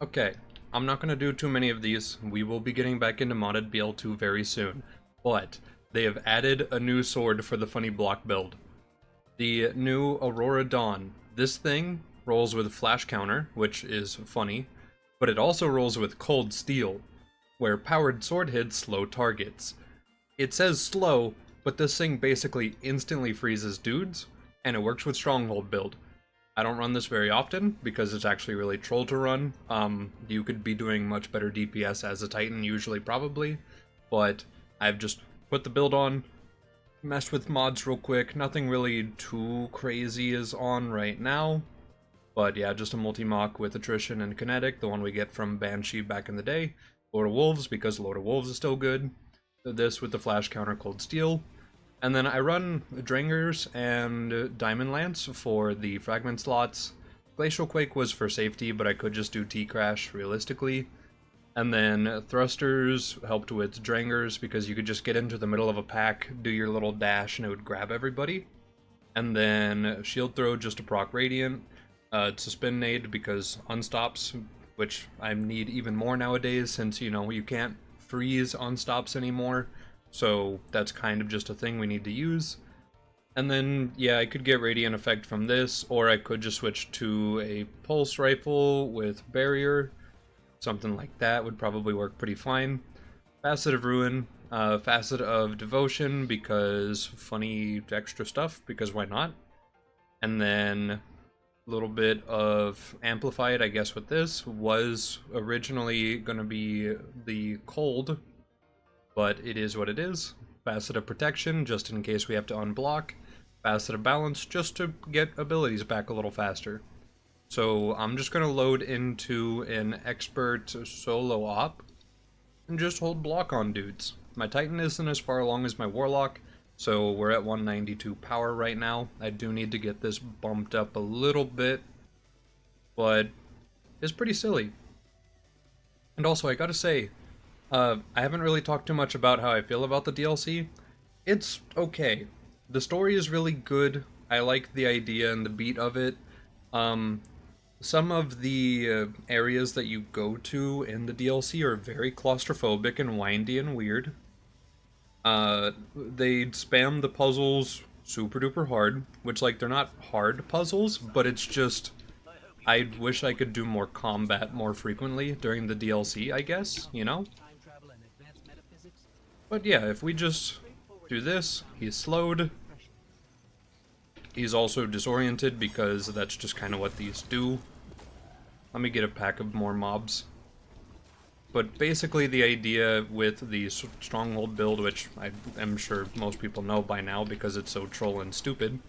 Okay, I'm not going to do too many of these. We will be getting back into modded BL2 very soon. But they have added a new sword for the funny block build. The new Aurora Dawn. This thing rolls with flash counter, which is funny, but it also rolls with cold steel, where powered sword hits slow targets. It says slow, but this thing basically instantly freezes dudes, and it works with Stronghold build. I don't run this very often because it's actually really troll to run. You could be doing much better DPS as a Titan, usually, probably, but I've just put the build on, messed with mods real quick. Nothing really too crazy is on right now, but yeah, just a multi-mock with attrition and kinetic, the one we get from Banshee back in the day. Lord of Wolves, because Lord of Wolves is still good. This with the flash counter cold steel. And then I run Drangers and Diamond Lance for the fragment slots. Glacial Quake was for safety, but I could just do T-Crash realistically. And then Thrusters helped with Drangers because you could just get into the middle of a pack, do your little dash, and it would grab everybody. And then Shield Throw just to proc Radiant. It's a Spin Nade because Unstops, which I need even more nowadays since, you know, you can't freeze Unstops anymore. So that's kind of just a thing we need to use. And then, yeah, I could get Radiant Effect from this, or I could just switch to a Pulse Rifle with Barrier. Something like that would probably work pretty fine. Facet of Ruin, Facet of Devotion, because funny extra stuff, because why not? And then a little bit of Amplified, I guess, with this. Was originally going to be the Cold, but it is what it is. Facet of Protection, just in case we have to unblock. Facet of Balance, just to get abilities back a little faster. So I'm just going to load into an expert solo op and just hold block on dudes. My Titan isn't as far along as my Warlock, so we're at 192 power right now. I do need to get this bumped up a little bit, but it's pretty silly. And also, I gotta say, I haven't really talked too much about how I feel about the DLC. It's okay. The story is really good. I like the idea and the beat of it. Some of the areas that you go to in the DLC are very claustrophobic and windy and weird. They spam the puzzles super duper hard, which, like, they're not hard puzzles, but it's just, I wish I could do more combat more frequently during the DLC, I guess, you know? But yeah, if we just do this, he's slowed. He's also disoriented because that's just kind of what these do. Let me get a pack of more mobs. But basically the idea with the Stronghold build, which I am sure most people know by now because it's so troll and stupid,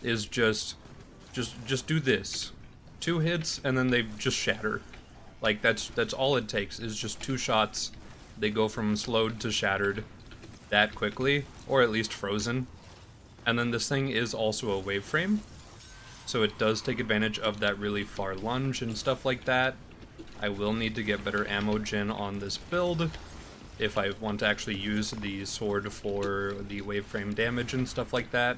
is just do this. 2 hits and then they just shatter. Like that's all it takes is just 2 shots. They go from slowed to shattered that quickly, or at least frozen. And then this thing is also a wave frame, so it does take advantage of that really far lunge and stuff like that. I will need to get better ammo gen on this build if I want to actually use the sword for the wave frame damage and stuff like that.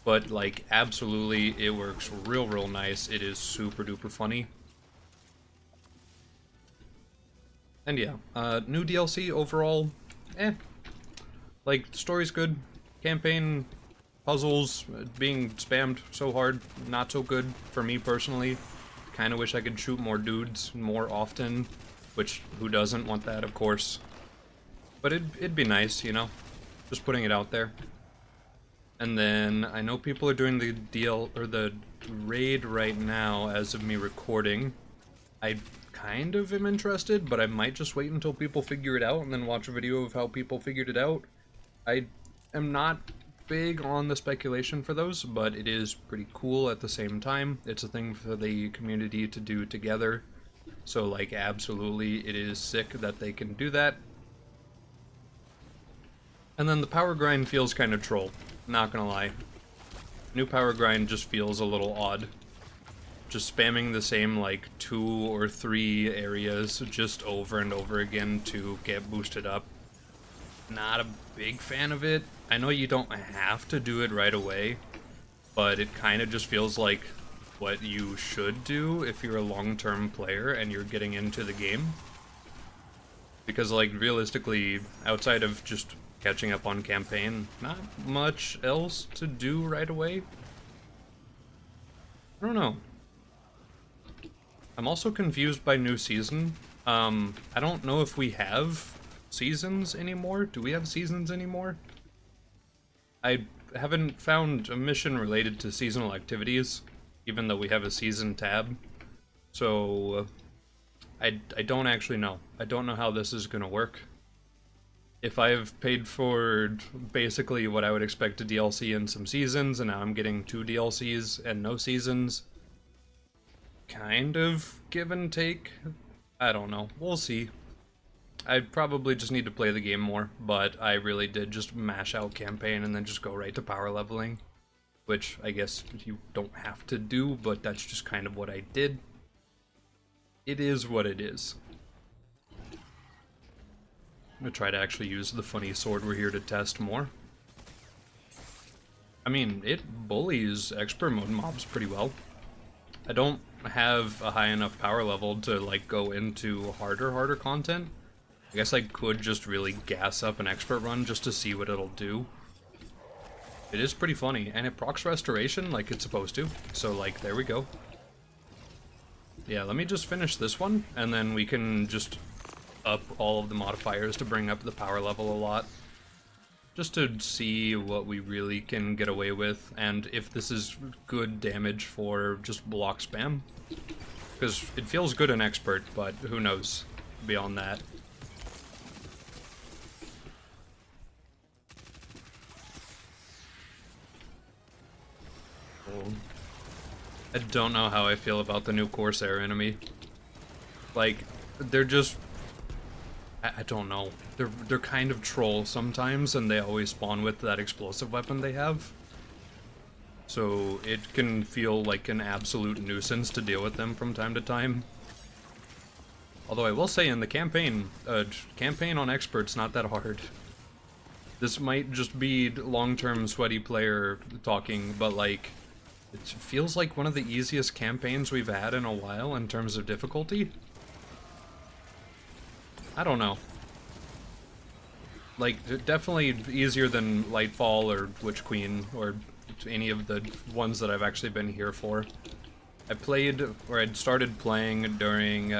But, like, absolutely, it works real nice. It is super duper funny. And yeah, new DLC overall, like, the story's good. Campaign, puzzles, being spammed so hard, not so good for me personally. Kinda wish I could shoot more dudes more often, which, who doesn't want that, of course. But it'd be nice, you know? Just putting it out there. And then, I know people are doing the the raid right now as of me recording. I kind of am interested, but I might just wait until people figure it out and then watch a video of how people figured it out. I am not big on the speculation for those, but it is pretty cool at the same time. It's a thing for the community to do together. So, like, absolutely, it is sick that they can do that. And then the power grind feels kind of troll, not gonna lie. New power grind just feels a little odd. Just spamming the same, like, 2 or 3 areas just over and over again to get boosted up. Not a big fan of it. I know you don't have to do it right away, but it kind of just feels like what you should do if you're a long-term player and you're getting into the game. Because, like, realistically, outside of just catching up on campaign, not much else to do right away. I don't know. I'm also confused by new season. I don't know if we have seasons anymore. Do we have seasons anymore? I haven't found a mission related to seasonal activities, even though we have a season tab. So, I don't actually know. I don't know how this is gonna work. If I've paid for basically what I would expect a DLC and some seasons, and now I'm getting 2 DLCs and no seasons, kind of give and take. I don't know. We'll see. I probably just need to play the game more, but I really did just mash out campaign and then just go right to power leveling, which I guess you don't have to do, but that's just kind of what I did. It is what it is. I'm gonna try to actually use the funny sword we're here to test more. I mean, it bullies expert mode mobs pretty well. I don't have a high enough power level to, like, go into harder content. I guess I could just really gas up an expert run just to see what it'll do. It is pretty funny, and it procs restoration like it's supposed to, so, like, there we go. Yeah, let me just finish this one, and then we can just up all of the modifiers to bring up the power level a lot. Just to see what we really can get away with, and if this is good damage for just block spam. Because it feels good in expert, but who knows beyond that. Oh. I don't know how I feel about the new Corsair enemy. Like, they're just... I don't know. They're kind of troll sometimes, and they always spawn with that explosive weapon they have. So it can feel like an absolute nuisance to deal with them from time to time. Although I will say in the campaign on expert's not that hard. This might just be long-term sweaty player talking, but like, it feels like one of the easiest campaigns we've had in a while in terms of difficulty. I don't know. Like, definitely easier than Lightfall or Witch Queen or any of the ones that I've actually been here for. I played, or I'd started playing during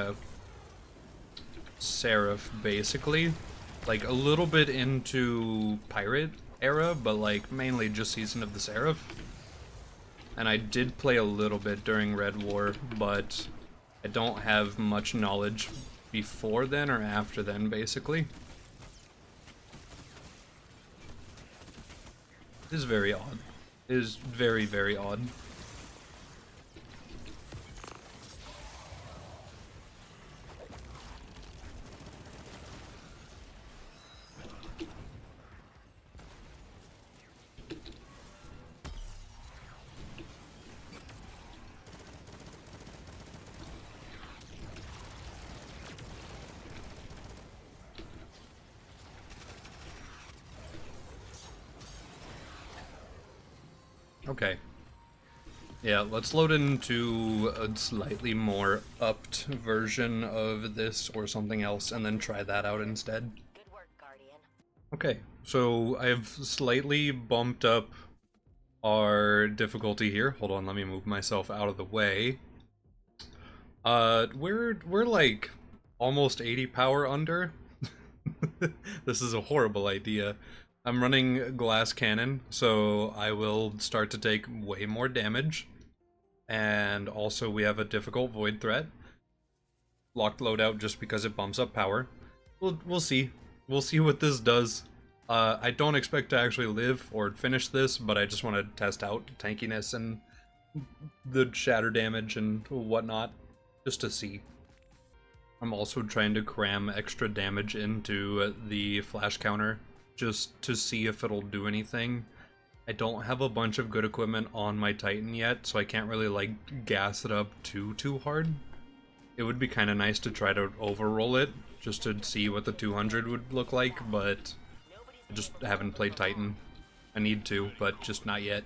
Seraph, basically. Like, a little bit into Pirate era, but like, mainly just Season of the Seraph. And I did play a little bit during Red War, but I don't have much knowledge before then or after then, basically. It is very odd. It is very, very odd. Okay. Yeah, let's load into a slightly more upped version of this or something else and then try that out instead. Good work, Guardian. Okay, so I've slightly bumped up our difficulty here. Hold on, let me move myself out of the way. We're like almost 80 power under. This is a horrible idea. I'm running glass cannon, so I will start to take way more damage. And also we have a difficult void threat. Locked loadout just because it bumps up power. We'll see. We'll see what this does. I don't expect to actually live or finish this, but I just want to test out tankiness and the shatter damage and whatnot, just to see. I'm also trying to cram extra damage into the flash counter, just to see if it'll do anything. I don't have a bunch of good equipment on my Titan yet, so I can't really, like, gas it up too hard. It would be kind of nice to try to overroll it, just to see what the 200 would look like, but I just haven't played Titan. I need to, but just not yet.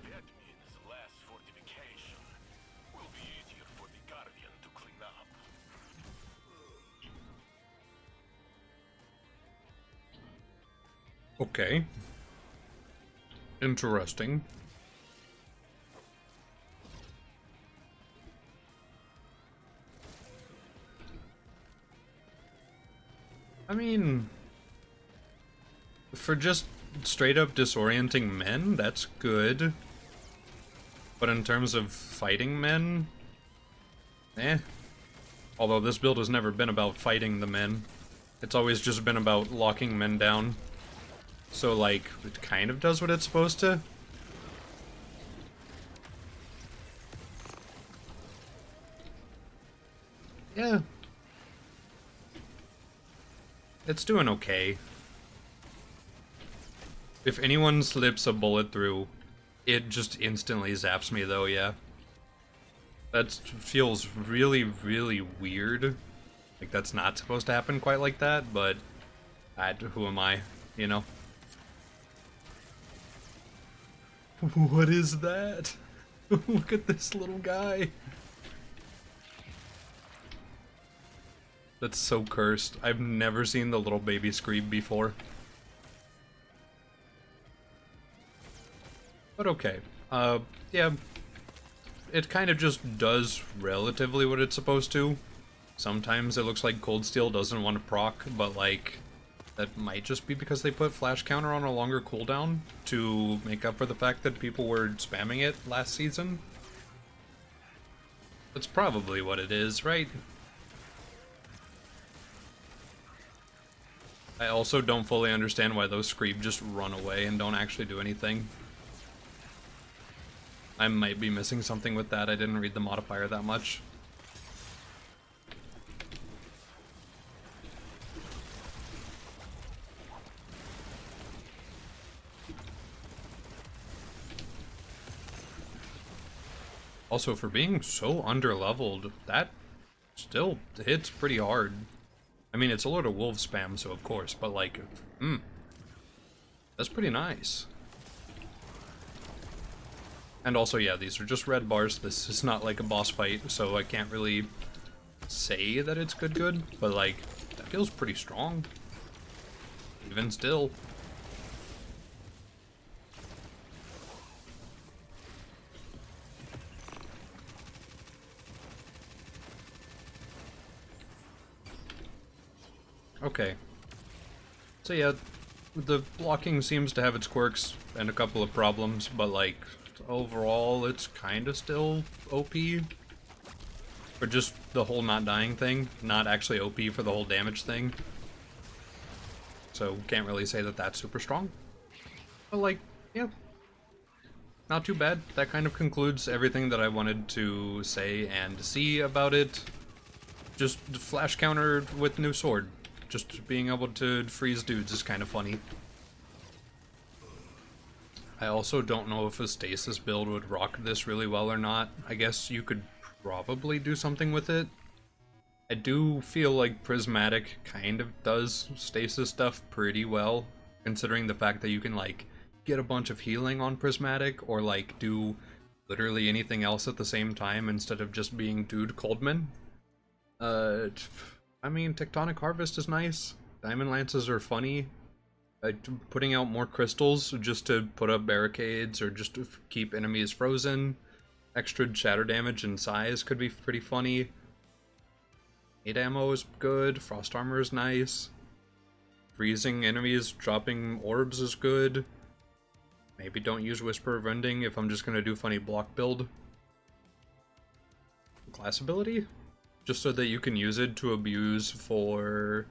Okay. Interesting. I mean, for just straight up disorienting men, that's good. But in terms of fighting men, eh. Although this build has never been about fighting the men. It's always just been about locking men down. So, like, it kind of does what it's supposed to. Yeah. It's doing okay. If anyone slips a bullet through, it just instantly zaps me, though, yeah. That feels really, really weird. Like, that's not supposed to happen quite like that, but who am I, you know? What is that? Look at this little guy. That's so cursed. I've never seen the little baby scream before. But okay. Yeah. It kind of just does relatively what it's supposed to. Sometimes it looks like Cold Steel doesn't want to proc, but like, that might just be because they put Flash Counter on a longer cooldown to make up for the fact that people were spamming it last season. That's probably what it is, right? I also don't fully understand why those Screeb just run away and don't actually do anything. I might be missing something with that. I didn't read the modifier that much. Also, for being so underleveled, that still hits pretty hard. I mean, it's a Lord of Wolves spam, so of course, but like, that's pretty nice. And also, yeah, these are just red bars. This is not like a boss fight, so I can't really say that it's good, but like, that feels pretty strong. Even still. Okay. So yeah, the blocking seems to have its quirks and a couple of problems, but like, overall it's kinda still OP. For just the whole not dying thing, not actually OP for the whole damage thing. So can't really say that that's super strong. But like, yeah. Not too bad. That kind of concludes everything that I wanted to say and see about it. Just flash counter with new sword. Just being able to freeze dudes is kind of funny. I also don't know if a stasis build would rock this really well or not. I guess you could probably do something with it. I do feel like Prismatic kind of does stasis stuff pretty well, considering the fact that you can like get a bunch of healing on Prismatic or like do literally anything else at the same time instead of just being Dude Coldman. I mean, Tectonic Harvest is nice. Diamond Lances are funny. Putting out more crystals just to put up barricades or just to keep enemies frozen. Extra shatter damage and size could be pretty funny. 8 ammo is good. Frost armor is nice. Freezing enemies, dropping orbs is good. Maybe don't use Whisper of Ending if I'm just gonna do funny block build. Class ability? Just so that you can use it to abuse for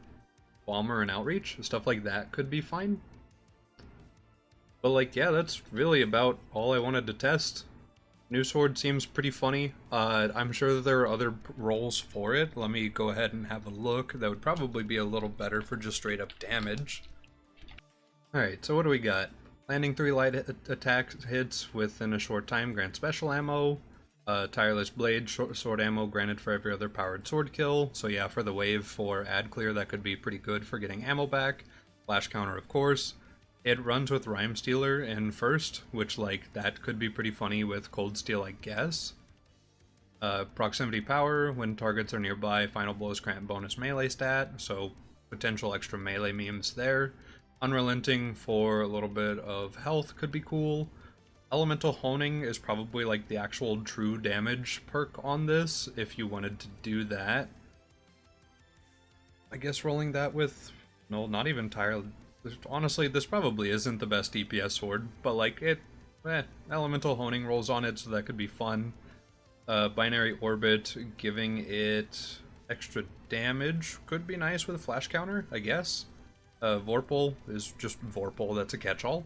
Bomber and Outreach. Stuff like that could be fine. But like, yeah, that's really about all I wanted to test. New Sword seems pretty funny. I'm sure that there are other roles for it. Let me go ahead and have a look. That would probably be a little better for just straight up damage. Alright, so what do we got? Landing 3 light attack hits within a short time, grant special ammo. Tireless Blade, sword ammo granted for every other powered sword kill. So yeah, for the wave for ad clear, that could be pretty good for getting ammo back. Flash counter, of course. It runs with Rhyme Stealer in first, which like that could be pretty funny with Cold Steel, I guess. Proximity power, when targets are nearby, final blows grant bonus melee stat, so potential extra melee memes there. Unrelenting for a little bit of health could be cool. Elemental Honing is probably like the actual true damage perk on this, if you wanted to do that. I guess rolling that with... no, not even entirely. Honestly, this probably isn't the best DPS sword, but like Elemental Honing rolls on it, so that could be fun. Binary Orbit, giving it extra damage could be nice with a flash counter, I guess. Vorpal is just Vorpal, that's a catch-all.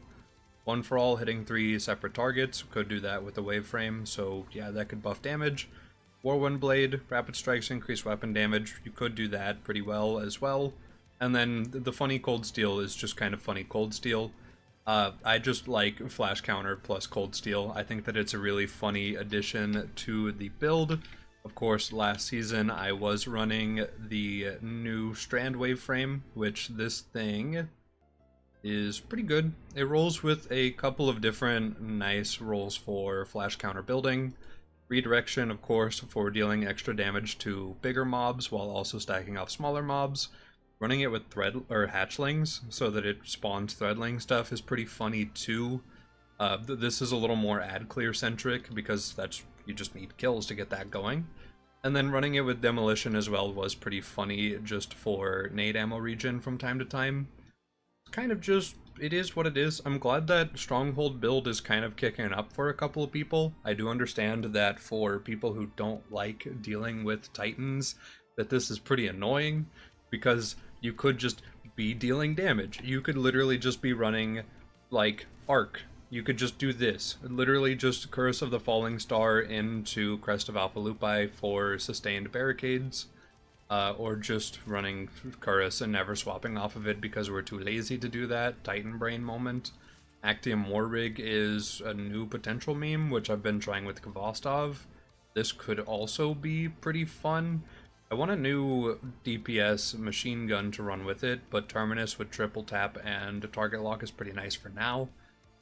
One for all, hitting 3 separate targets, could do that with the wave frame, so yeah, that could buff damage. Whirlwind Blade, rapid strikes increase weapon damage, you could do that pretty well as well. And then the funny Cold Steel is just kind of funny Cold Steel. I just like Flash Counter plus Cold Steel. I think that it's a really funny addition to the build. Of course, last season I was running the new Strand Wave Frame, which this thing is pretty good. It rolls with a couple of different nice rolls for Flash Counter building. Redirection, of course, for dealing extra damage to bigger mobs while also stacking off smaller mobs. Running it with hatchlings so that it spawns threadling stuff is pretty funny too. This is a little more ad clear centric because you just need kills to get that going. And then running it with demolition as well was pretty funny just for nade ammo regen from time to time. It's kind of just, it is what it is. I'm glad that Stronghold build is kind of kicking up for a couple of people. I do understand that for people who don't like dealing with Titans, that this is pretty annoying because you could just be dealing damage. You could literally just be running, like, Arc. You could just do this. Literally just Curse of the Falling Star into Crest of Alpha Lupi for sustained barricades. Or just running Curse and never swapping off of it because we're too lazy to do that. Titan Brain moment. Actium War Rig is a new potential meme, which I've been trying with Kvostov. This could also be pretty fun. I want a new DPS machine gun to run with it, but Terminus with triple tap and target lock is pretty nice for now.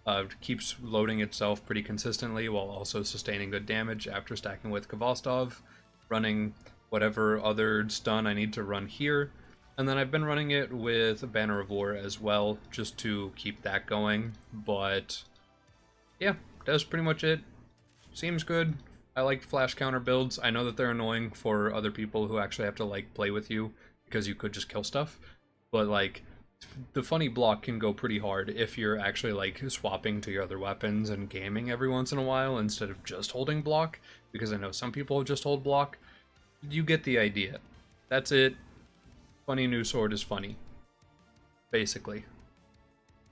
It keeps loading itself pretty consistently while also sustaining good damage after stacking with Kvostov, running whatever other stun I need to run here. And then I've been running it with Banner of War as well, just to keep that going. But yeah, that's pretty much it. Seems good. I like flash counter builds. I know that they're annoying for other people who actually have to like play with you because you could just kill stuff. But like the funny block can go pretty hard if you're actually like swapping to your other weapons and gaming every once in a while instead of just holding block, because I know some people just hold block. You get the idea. That's it. Funny new sword is funny, basically.